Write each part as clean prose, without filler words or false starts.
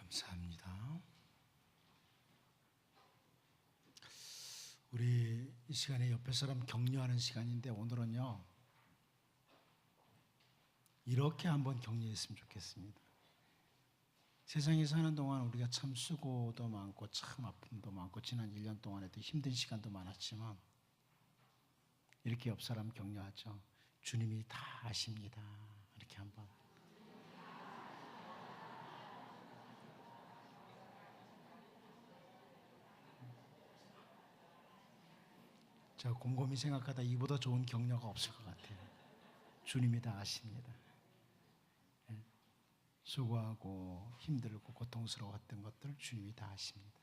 감사합니다. 우리 이 시간에 옆에 사람 격려하는 시간인데 오늘은요 이렇게 한번 격려했으면 좋겠습니다. 세상에 사는 동안 우리가 참 수고도 많고 참 아픔도 많고 지난 1년 동안에도 힘든 시간도 많았지만 이렇게 옆 사람 격려하죠. 주님이 다 아십니다. 이렇게 한번. 제가 곰곰이 생각하다 이보다 좋은 격려가 없을 것 같아요. 주님이 다 아십니다. 수고하고 힘들고 고통스러웠던 것들 주님이 다 아십니다.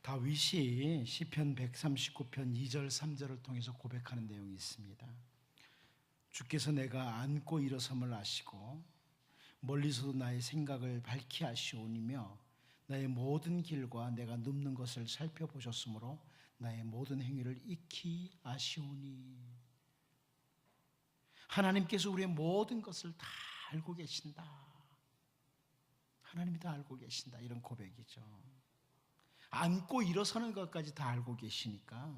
다윗이 시편 139편 2절 3절을 통해서 고백하는 내용이 있습니다. 주께서 내가 앉고 일어섬을 아시고 멀리서도 나의 생각을 밝히 아시오니며 나의 모든 길과 내가 눕는 것을 살펴보셨으므로 나의 모든 행위를 익히 아시오니. 하나님께서 우리의 모든 것을 다 알고 계신다. 하나님이 다 알고 계신다. 이런 고백이죠. 앉고 일어서는 것까지 다 알고 계시니까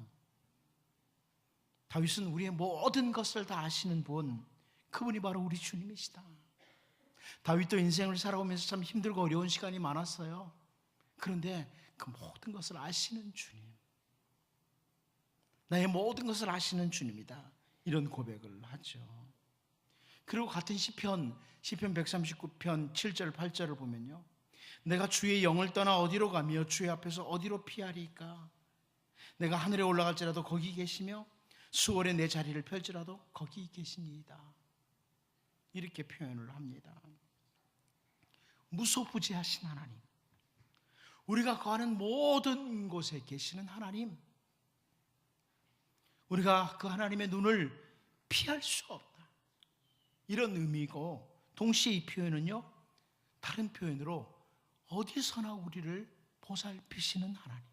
다윗은 우리의 모든 것을 다 아시는 분, 그분이 바로 우리 주님이시다. 다윗도 인생을 살아오면서 참 힘들고 어려운 시간이 많았어요. 그런데 그 모든 것을 아시는 주님, 나의 모든 것을 아시는 주님이다. 이런 고백을 하죠. 그리고 같은 시편 139편 7절 8절을 보면요, 내가 주의 영을 떠나 어디로 가며 주의 앞에서 어디로 피하리까? 내가 하늘에 올라갈지라도 거기 계시며 수월에 내 자리를 펼지라도 거기 계시니이다. 이렇게 표현을 합니다. 무소부지하신 하나님, 우리가 거하는 모든 곳에 계시는 하나님, 우리가 그 하나님의 눈을 피할 수 없다. 이런 의미고, 동시에 이 표현은요 다른 표현으로 어디서나 우리를 보살피시는 하나님,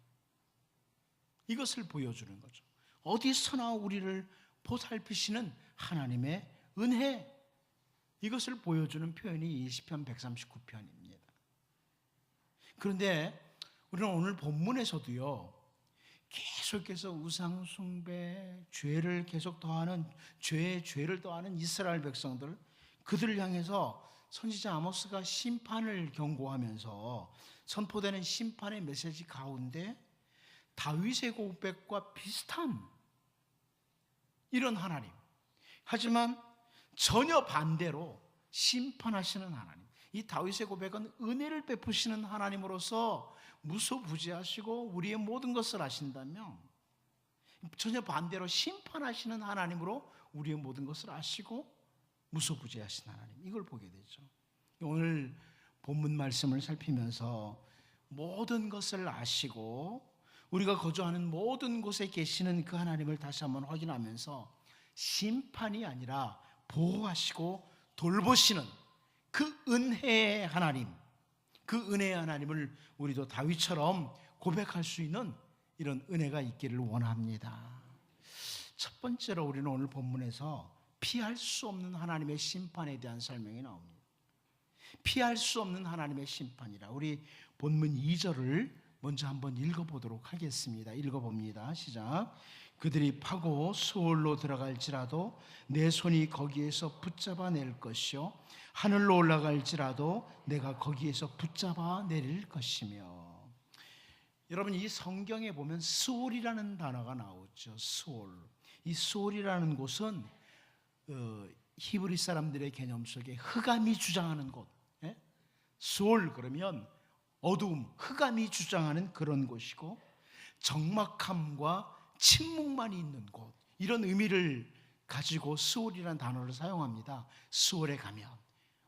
이것을 보여주는 거죠. 어디서나 우리를 보살피시는 하나님의 은혜, 이것을 보여주는 표현이 이 시편 139편입니다. 그런데 우리는 오늘 본문에서도요 계속해서 우상숭배, 죄를 계속 더하는, 죄를 더하는 이스라엘 백성들, 그들을 향해서 선지자 아모스가 심판을 경고하면서 선포되는 심판의 메시지 가운데 다윗의 고백과 비슷한 이런 하나님, 하지만 전혀 반대로 심판하시는 하나님, 이 다윗의 고백은 은혜를 베푸시는 하나님으로서 무소부지하시고 우리의 모든 것을 아신다면, 전혀 반대로 심판하시는 하나님으로 우리의 모든 것을 아시고 무소부지하신 하나님, 이걸 보게 되죠. 오늘 본문 말씀을 살피면서 모든 것을 아시고 우리가 거주하는 모든 곳에 계시는 그 하나님을 다시 한번 확인하면서 심판이 아니라 보호하시고 돌보시는 그 은혜의 하나님, 그 은혜의 하나님을 우리도 다윗처럼 고백할 수 있는 이런 은혜가 있기를 원합니다. 첫 번째로 우리는 오늘 본문에서 피할 수 없는 하나님의 심판에 대한 설명이 나옵니다. 피할 수 없는 하나님의 심판이라. 우리 본문 2절을 먼저 한번 읽어보도록 하겠습니다. 읽어봅니다. 시작. 그들이 파고 수월로 들어갈지라도 내 손이 거기에서 붙잡아 낼 것이요 하늘로 올라갈지라도 내가 거기에서 붙잡아 내릴 것이며. 여러분, 이 성경에 보면 스올이라는 단어가 나오죠. 스올. 이 스올이라는 곳은 히브리 사람들의 개념 속에 흑암이 주장하는 곳, 스올 그러면 어두움, 흑암이 주장하는 그런 곳이고, 적막함과 침묵만이 있는 곳, 이런 의미를 가지고 스올이라는 단어를 사용합니다. 스올에 가면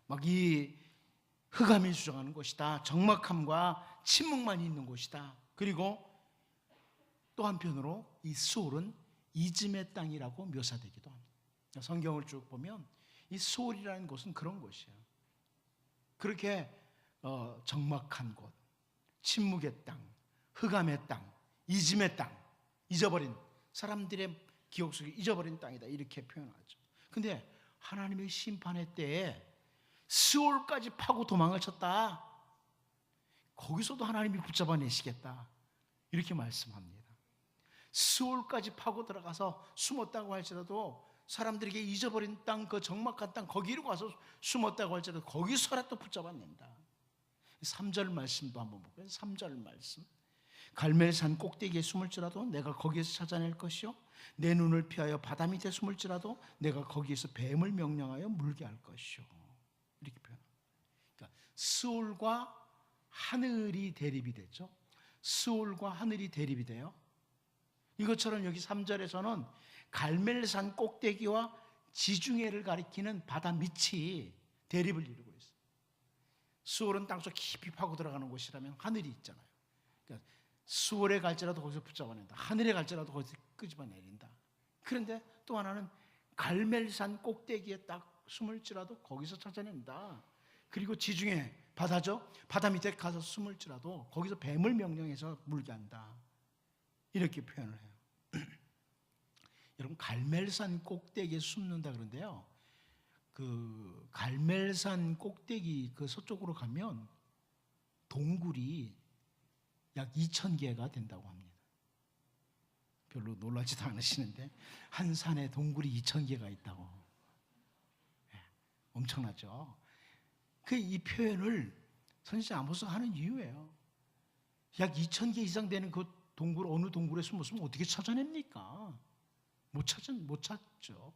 막 이 흑암이 주장하는 곳이다, 적막함과 침묵만이 있는 곳이다. 그리고 또 한편으로 이 스올은 이즘의 땅이라고 묘사되기도 합니다. 성경을 쭉 보면 이 스올이라는 곳은 그런 곳이에요. 그렇게 적막한 곳, 침묵의 땅, 흑암의 땅, 이즘의 땅, 잊어버린, 사람들의 기억 속에 잊어버린 땅이다, 이렇게 표현하죠. 근데 하나님의 심판의 때에 스올까지 파고 도망을 쳤다. 거기서도 하나님이 붙잡아내시겠다. 이렇게 말씀합니다. 스올까지 파고 들어가서 숨었다고 할지라도, 사람들에게 잊어버린 땅, 그 적막한 땅 거기로 가서 숨었다고 할지라도 거기서라도 붙잡아낸다. 3절 말씀도 한번 볼까요? 3절 말씀. 갈멜산 꼭대기에 숨을지라도 내가 거기에서 찾아낼 것이요, 내 눈을 피하여 바다 밑에 숨을지라도 내가 거기에서 뱀을 명령하여 물게 할 것이요. 이렇게 표현합니다. 그러니까 스올과 하늘이 대립이 되죠. 스올과 하늘이 대립이 돼요. 이것처럼 여기 3절에서는 갈멜산 꼭대기와 지중해를 가리키는 바다 밑이 대립을 이루고 있어요. 스올은 땅속 깊이 파고 들어가는 곳이라면 하늘이 있잖아요. 그러니까 스올에 갈지라도 거기서 붙잡아낸다. 하늘에 갈지라도 거기서 끄집어내린다. 그런데 또 하나는 갈멜산 꼭대기에 딱 숨을지라도 거기서 찾아낸다. 그리고 지중해 바다죠. 바다 밑에 가서 숨을지라도 거기서 뱀을 명령해서 물게 한다. 이렇게 표현을 해요. 여러분, 갈멜산 꼭대기에 숨는다 그러는데요, 그 갈멜산 꼭대기 그 서쪽으로 가면 동굴이 약 2,000개가 된다고 합니다. 별로 놀라지도 않으시는데 한 산에 동굴이 2,000개가 있다고. 네, 엄청나죠. 이 표현을 선지자 아모스가 하는 이유예요. 약 2,000개 이상 되는 그 동굴, 어느 동굴에 숨었으면 어떻게 찾아냅니까? 못 찾죠.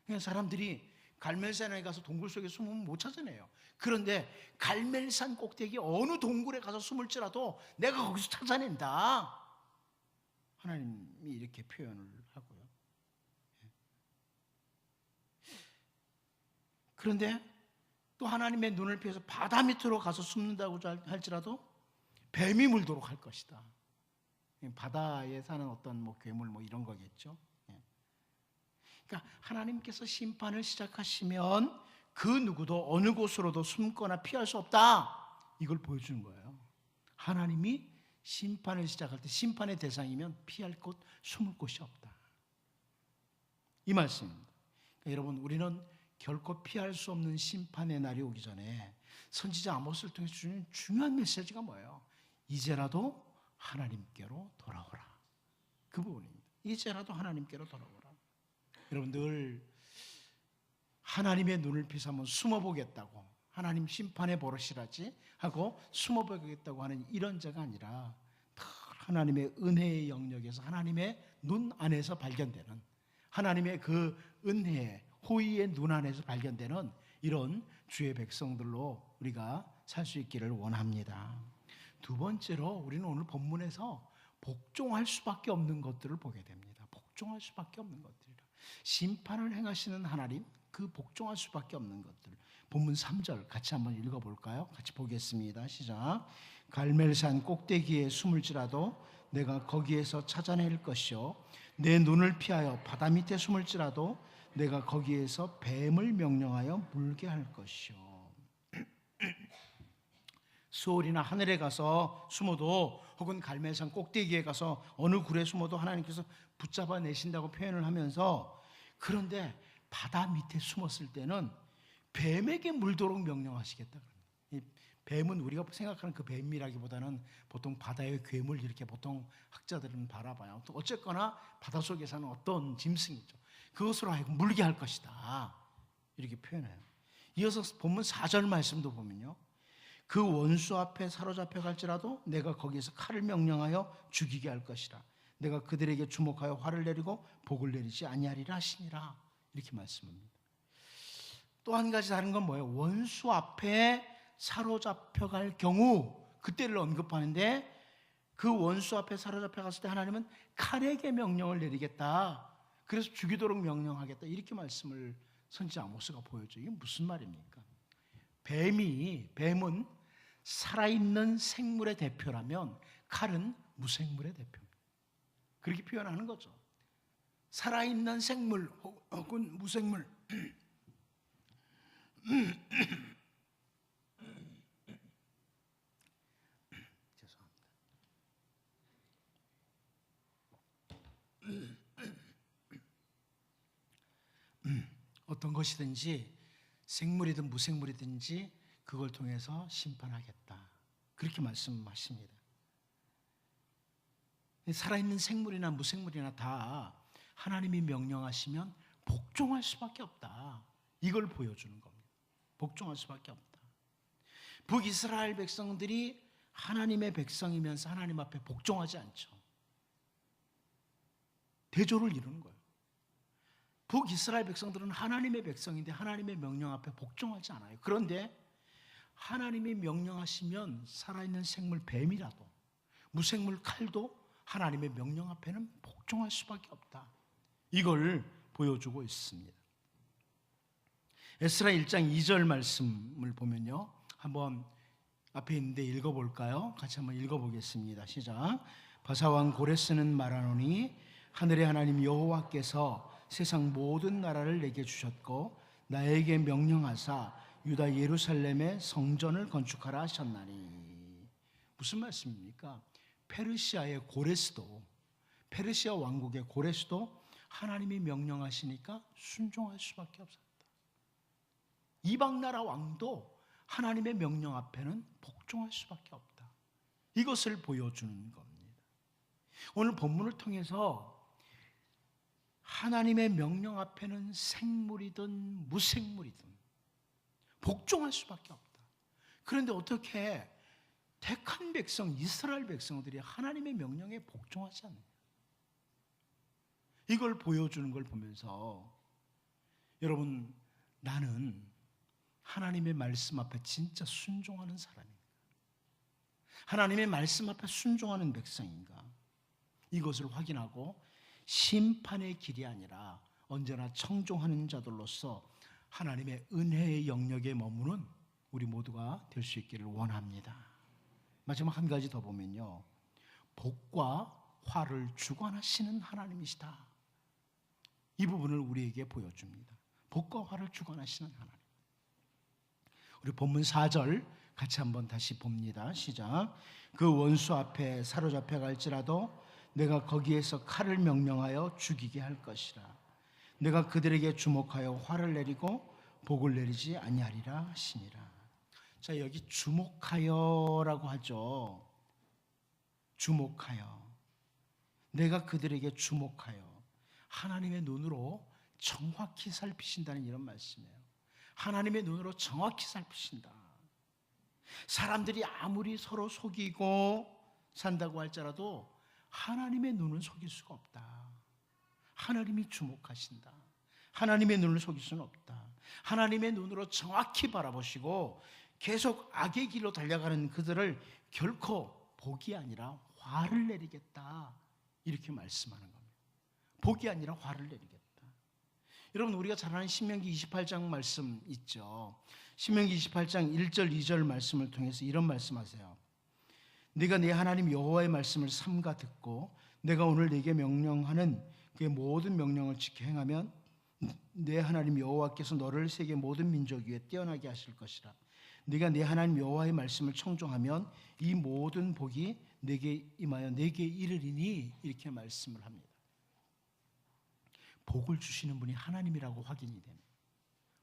그냥 사람들이 갈멜산에 가서 동굴 속에 숨으면 못 찾아내요. 그런데 갈멜산 꼭대기 어느 동굴에 가서 숨을지라도 내가 거기서 찾아낸다. 하나님이 이렇게 표현을 하고요. 그런데 또 하나님의 눈을 피해서 바다 밑으로 가서 숨는다고 할지라도 뱀이 물도록 할 것이다. 바다에 사는 어떤 괴물 이런 거겠죠. 그러니까 하나님께서 심판을 시작하시면 그 누구도 어느 곳으로도 숨거나 피할 수 없다. 이걸 보여주는 거예요. 하나님이 심판을 시작할 때 심판의 대상이면 피할 곳, 숨을 곳이 없다. 이 말씀입니다. 그러니까 여러분, 우리는 결코 피할 수 없는 심판의 날이 오기 전에 선지자 아모스를 통해서 주는 중요한 메시지가 뭐예요? 이제라도 하나님께로 돌아오라. 그 부분입니다. 이제라도 하나님께로 돌아오라. 여러분, 늘 하나님의 눈을 피해서 한번 숨어보겠다고, 하나님 심판의 버릇이라지 하고 숨어보겠다고 하는 이런 자가 아니라 늘 하나님의 은혜의 영역에서 하나님의 눈 안에서 발견되는, 하나님의 그 은혜의 호의의 눈 안에서 발견되는 이런 주의 백성들로 우리가 살 수 있기를 원합니다. 두 번째로 우리는 오늘 본문에서 복종할 수밖에 없는 것들을 보게 됩니다. 복종할 수밖에 없는 것들이라. 심판을 행하시는 하나님, 그 복종할 수밖에 없는 것들. 본문 3절 같이 한번 읽어볼까요? 같이 보겠습니다. 시작. 갈멜산 꼭대기에 숨을지라도 내가 거기에서 찾아낼 것이요, 내 눈을 피하여 바다 밑에 숨을지라도 내가 거기에서 뱀을 명령하여 물게 할 것이요. 수월이나 하늘에 가서 숨어도, 혹은 갈멜산 꼭대기에 가서 어느 굴에 숨어도 하나님께서 붙잡아 내신다고 표현을 하면서, 그런데 바다 밑에 숨었을 때는 뱀에게 물도록 명령하시겠다. 뱀은 우리가 생각하는 그 뱀이라기보다는 보통 바다의 괴물, 이렇게 보통 학자들은 바라봐요. 어쨌거나 바닷속에 사는 어떤 짐승이죠. 그것으로 하여금 물게 할 것이다. 이렇게 표현해요. 이어서 본문 4절 말씀도 보면요, 그 원수 앞에 사로잡혀 갈지라도 내가 거기에서 칼을 명령하여 죽이게 할 것이라. 내가 그들에게 주목하여 화를 내리고 복을 내리지 아니하리라 하시니라. 이렇게 말씀합니다. 또 한 가지 다른 건 뭐예요? 원수 앞에 사로잡혀 갈 경우, 그때를 언급하는데, 그 원수 앞에 사로잡혀 갔을 때 하나님은 칼에게 명령을 내리겠다. 그래서 죽이도록 명령하겠다. 이렇게 말씀을 선지자 아모스가 보여줘요. 이게 무슨 말입니까? 뱀은 살아있는 생물의 대표라면 칼은 무생물의 대표입니다. 그렇게 표현하는 거죠. 살아있는 생물 혹은 무생물. 죄송합니다. 어떤 것이든지 생물이든 무생물이든지 그걸 통해서 심판하겠다. 그렇게 말씀하십니다. 살아있는 생물이나 무생물이나 다 하나님이 명령하시면 복종할 수밖에 없다. 이걸 보여주는 겁니다. 복종할 수밖에 없다. 북이스라엘 백성들이 하나님의 백성이면서 하나님 앞에 복종하지 않죠. 대조를 이루는 거예요. 북이스라엘 백성들은 하나님의 백성인데 하나님의 명령 앞에 복종하지 않아요. 그런데 하나님이 명령하시면 살아있는 생물 뱀이라도 무생물 칼도 하나님의 명령 앞에는 복종할 수밖에 없다. 이걸 보여주고 있습니다. 에스라 1장 2절 말씀을 보면요, 한번 앞에 있는데 읽어볼까요? 같이 한번 읽어보겠습니다. 시작. 바사왕 고레스는 말하노니 하늘의 하나님 여호와께서 세상 모든 나라를 내게 주셨고 나에게 명령하사 유다 예루살렘에 성전을 건축하라 하셨나니. 무슨 말씀입니까? 페르시아의 고레스도, 페르시아 왕국의 고레스도 하나님이 명령하시니까 순종할 수밖에 없었다. 이방 나라 왕도 하나님의 명령 앞에는 복종할 수밖에 없다. 이것을 보여주는 겁니다. 오늘 본문을 통해서 하나님의 명령 앞에는 생물이든 무생물이든 복종할 수밖에 없다. 그런데 어떻게 택한 백성, 이스라엘 백성들이 하나님의 명령에 복종하지 않느냐? 이걸 보여주는 걸 보면서 여러분, 나는 하나님의 말씀 앞에 진짜 순종하는 사람인가? 하나님의 말씀 앞에 순종하는 백성인가? 이것을 확인하고 심판의 길이 아니라 언제나 청종하는 자들로서 하나님의 은혜의 영역에 머무는 우리 모두가 될 수 있기를 원합니다. 마지막 한 가지 더 보면요, 복과 화를 주관하시는 하나님이시다. 이 부분을 우리에게 보여줍니다. 복과 화를 주관하시는 하나님. 우리 본문 4절 같이 한번 다시 봅니다. 시작. 그 원수 앞에 사로잡혀 갈지라도 내가 거기에서 칼을 명령하여 죽이게 할 것이라. 내가 그들에게 주목하여 화를 내리고 복을 내리지 아니하리라 하시니라. 자, 여기 주목하여라고 하죠. 주목하여. 내가 그들에게 주목하여. 하나님의 눈으로 정확히 살피신다는 이런 말씀이에요. 하나님의 눈으로 정확히 살피신다. 사람들이 아무리 서로 속이고 산다고 할지라도 하나님의 눈을 속일 수가 없다. 하나님이 주목하신다. 하나님의 눈을 속일 수는 없다. 하나님의 눈으로 정확히 바라보시고 계속 악의 길로 달려가는 그들을 결코 복이 아니라 화를 내리겠다. 이렇게 말씀하는 겁니다. 복이 아니라 화를 내리겠다. 여러분, 우리가 잘 아는 신명기 28장 말씀 있죠. 신명기 28장 1절 2절 말씀을 통해서 이런 말씀하세요. 네가 네 하나님 여호와의 말씀을 삼가 듣고 내가 오늘 네게 명령하는 그의 모든 명령을 지켜 행하면 네 하나님 여호와께서 너를 세계 모든 민족 위에 뛰어나게 하실 것이라. 네가 네 하나님 여호와의 말씀을 청종하면 이 모든 복이 네게 임하여 네게 이르리니. 이렇게 말씀을 합니다. 복을 주시는 분이 하나님이라고 확인이 됩니다.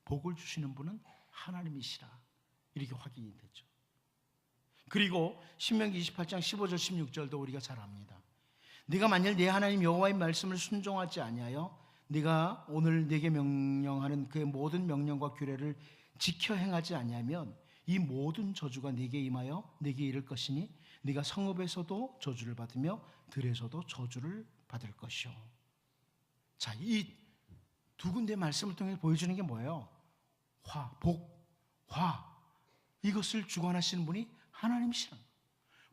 복을 주시는 분은 하나님이시라. 이렇게 확인이 되죠. 그리고 신명기 28장 15절 16절도 우리가 잘 압니다. 네가 만일 네 하나님 여호와의 말씀을 순종하지 아니하여 네가 오늘 네게 명령하는 그의 모든 명령과 규례를 지켜 행하지 아니하면 이 모든 저주가 네게 임하여 네게 이를 것이니 네가 성읍에서도 저주를 받으며 들에서도 저주를 받을 것이요. 자, 이 두 군데 말씀을 통해 보여주는 게 뭐예요? 화, 복, 화. 이것을 주관하시는 분이 하나님이시라는 거예요.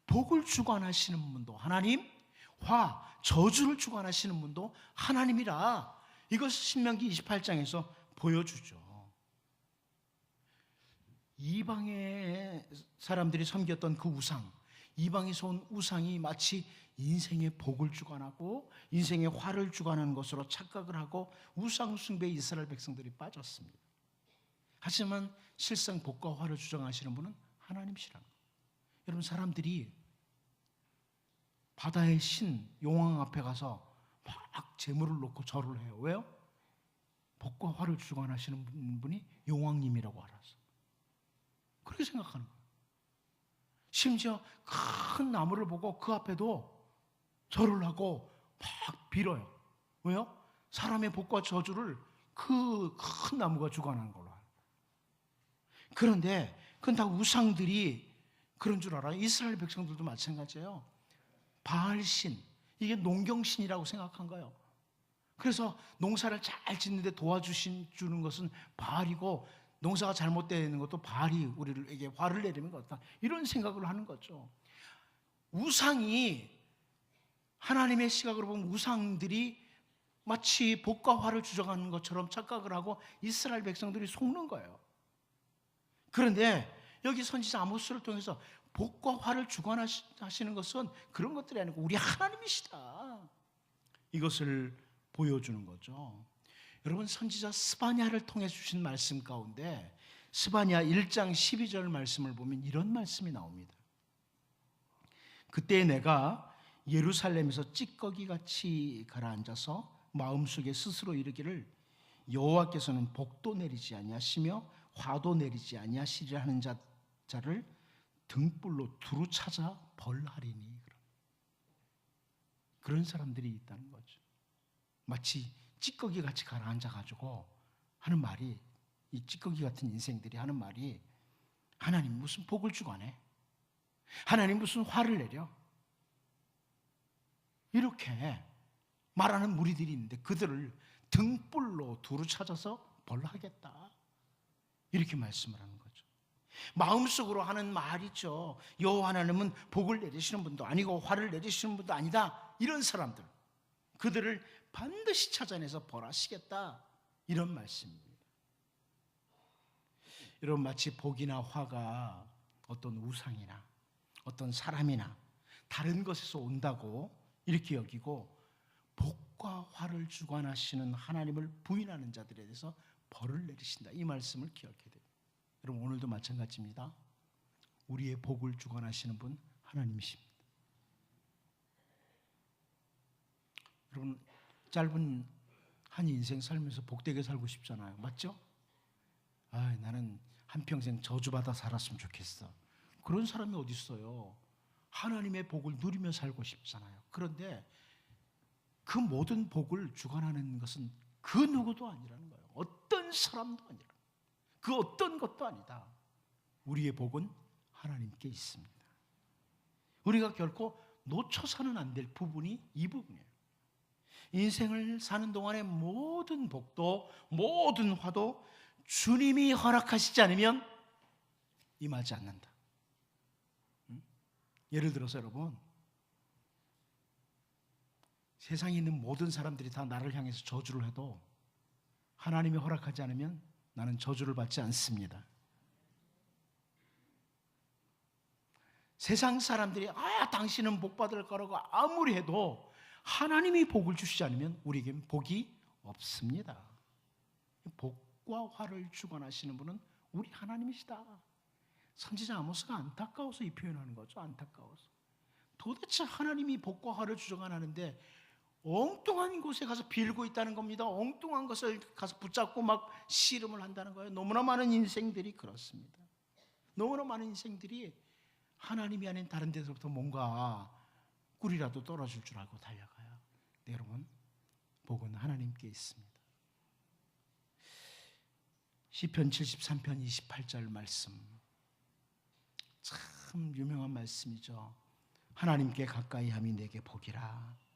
복을 주관하시는 분도 하나님, 화, 저주를 주관하시는 분도 하나님이라. 이것을 신명기 28장에서 보여주죠. 이방의 사람들이 섬겼던 그 우상, 이방에서 온 우상이 마치 인생의 복을 주관하고 인생의 화를 주관하는 것으로 착각을 하고 우상 숭배에 이스라엘 백성들이 빠졌습니다. 하지만 실상 복과 화를 주장하시는 분은 하나님이시라는 거예요. 여러분, 사람들이 바다의 신 용왕 앞에 가서 막 재물을 놓고 절을 해요. 왜요? 복과 화를 주관하시는 분이 용왕님이라고 알아서 그렇게 생각하는 거예요. 심지어 큰 나무를 보고 그 앞에도 절을 하고 막 빌어요. 왜요? 사람의 복과 저주를 그 큰 나무가 주관하는 걸로 알아요. 그런데 그건 다 우상들이 그런 줄 알아요. 이스라엘 백성들도 마찬가지예요. 바알신, 이게 농경신이라고 생각한 거예요. 그래서 농사를 잘 짓는데 도와주는 것은 바알이고, 농사가 잘못되는 것도 바알이 우리에게 화를 내리는 것 같다, 이런 생각을 하는 거죠. 우상이, 하나님의 시각으로 보면 우상들이 마치 복과 화를 주장하는 것처럼 착각을 하고 이스라엘 백성들이 속는 거예요. 그런데 여기 선지자 아모스를 통해서 복과 화를 주관하시는 것은 그런 것들이 아니고 우리 하나님이시다, 이것을 보여주는 거죠. 여러분, 선지자 스바냐를 통해 주신 말씀 가운데 스바냐 1장 12절 말씀을 보면 이런 말씀이 나옵니다. 그때 내가 예루살렘에서 찌꺼기같이 가라앉아서 마음속에 스스로 이르기를 여호와께서는 복도 내리지 아니하시며 화도 내리지 아니하시리라 하는 자를 등불로 두루 찾아 벌하리니. 그런 사람들이 있다는 거죠. 마치 찌꺼기같이 가라앉아가지고 하는 말이, 이 찌꺼기 같은 인생들이 하는 말이, 하나님 무슨 복을 주관해? 하나님 무슨 화를 내려? 이렇게 말하는 무리들이 있는데 그들을 등불로 두루 찾아서 벌하겠다, 이렇게 말씀을 하는 거죠. 마음속으로 하는 말이죠. 여호와 하나님은 복을 내리시는 분도 아니고 화를 내리시는 분도 아니다, 이런 사람들, 그들을 반드시 찾아내서 벌하시겠다, 이런 말씀입니다. 여러분, 마치 복이나 화가 어떤 우상이나 어떤 사람이나 다른 것에서 온다고 이렇게 여기고 복과 화를 주관하시는 하나님을 부인하는 자들에 대해서 벌을 내리신다, 이 말씀을 기억해야 돼요. 여러분, 오늘도 마찬가지입니다. 우리의 복을 주관하시는 분 하나님이십니다. 여러분, 짧은 한 인생 살면서 복되게 살고 싶잖아요. 맞죠? 나는 한평생 저주받아 살았으면 좋겠어. 그런 사람이 어디 있어요? 하나님의 복을 누리며 살고 싶잖아요. 그런데 그 모든 복을 주관하는 것은 그 누구도 아니라는 거예요. 어떤 사람도 아니라, 그 어떤 것도 아니다. 우리의 복은 하나님께 있습니다. 우리가 결코 놓쳐서는 안 될 부분이 이 부분이에요. 인생을 사는 동안의 모든 복도, 모든 화도 주님이 허락하시지 않으면 임하지 않는다. 예를 들어서 여러분, 세상에 있는 모든 사람들이 다 나를 향해서 저주를 해도 하나님이 허락하지 않으면 나는 저주를 받지 않습니다. 세상 사람들이 당신은 복 받을 거라고 아무리 해도 하나님이 복을 주시지 않으면 우리에겐 복이 없습니다. 복과 화를 주관하시는 분은 우리 하나님이시다. 선지자 아모스가 안타까워서 이 표현하는 거죠. 안타까워서. 도대체 하나님이 복과 화를 주관하는데 엉뚱한 곳에 가서 빌고 있다는 겁니다. 엉뚱한 것을 가서 붙잡고 막 씨름을 한다는 거예요. 너무나 많은 인생들이 그렇습니다. 너무나 많은 인생들이 하나님이 아닌 다른 데서부터 뭔가 꿀이라도 떨어질 줄 알고 달려가요. 네, 여러분, 복은 하나님께 있습니다. 시편 73편 28절 말씀, 참 유명한 말씀이죠. 하나님께 가까이 함이 내게 복이라.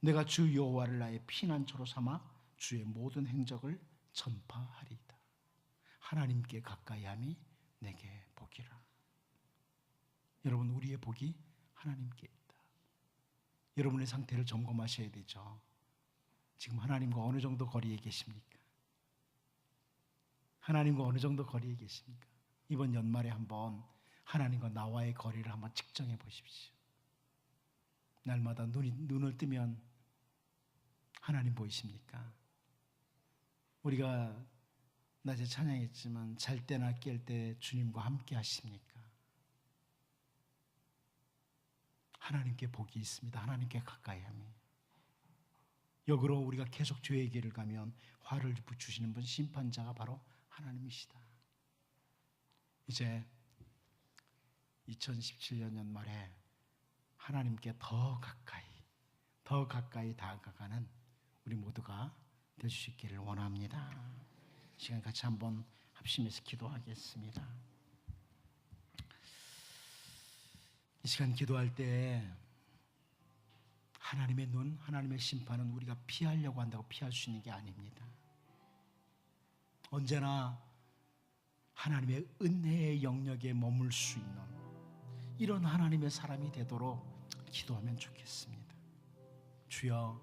내가 주 여호와를 나의 피난처로 삼아 주의 모든 행적을 전파하리이다. 하나님께 가까이 함이 내게 복이라. 여러분, 우리의 복이 하나님께 있다. 여러분의 상태를 점검하셔야 되죠. 지금 하나님과 어느 정도 거리에 계십니까? 하나님과 어느 정도 거리에 계십니까? 이번 연말에 한번 하나님과 나와의 거리를 한번 측정해 보십시오. 날마다 눈을 뜨면 하나님 보이십니까? 우리가 낮에 찬양했지만 잘 때나 깰 때 주님과 함께 하십니까? 하나님께 복이 있습니다. 하나님께 가까이 함이. 역으로 우리가 계속 죄의 길을 가면 화를 주시는 분, 심판자가 바로 하나님이시다. 이제 2017년 연말에 하나님께 더 가까이 다가가는 우리 모두가 되주시기를 원합니다. 시간 같이 한번 합심해서 기도하겠습니다. 이 시간 기도할 때 하나님의 눈, 하나님의 심판은 우리가 피하려고 한다고 피할 수 있는 게 아닙니다. 언제나 하나님의 은혜의 영역에 머물 수 있는 이런 하나님의 사람이 되도록 기도하면 좋겠습니다. 주여,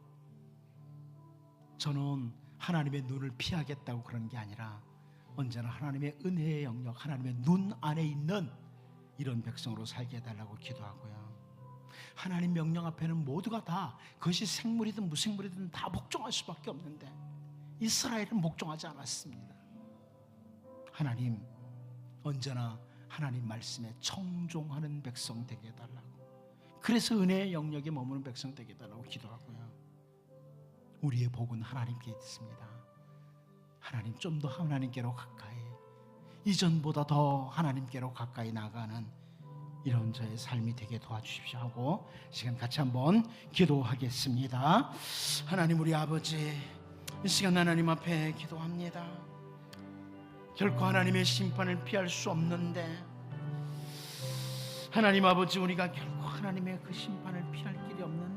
저는 하나님의 눈을 피하겠다고 그런 게 아니라 언제나 하나님의 은혜의 영역, 하나님의 눈 안에 있는 이런 백성으로 살게 해달라고 기도하고요. 하나님 명령 앞에는 모두가 다 그것이 생물이든 무생물이든 다 복종할 수밖에 없는데 이스라엘은 복종하지 않았습니다. 하나님, 언제나 하나님 말씀에 청종하는 백성 되게 해달라고, 그래서 은혜의 영역에 머무는 백성 되게 해달라고 기도하고요. 우리의 복은 하나님께 있습니다. 하나님, 좀 더 하나님께로 가까이, 이전보다 더 하나님께로 가까이 나가는 이런 저의 삶이 되게 도와주십시오 하고 시간 같이 한번 기도하겠습니다. 하나님, 우리 아버지, 이 시간 하나님 앞에 기도합니다. 결코 하나님의 심판을 피할 수 없는데 하나님 아버지, 우리가 결코 하나님의 그 심판을 피할 길이 없는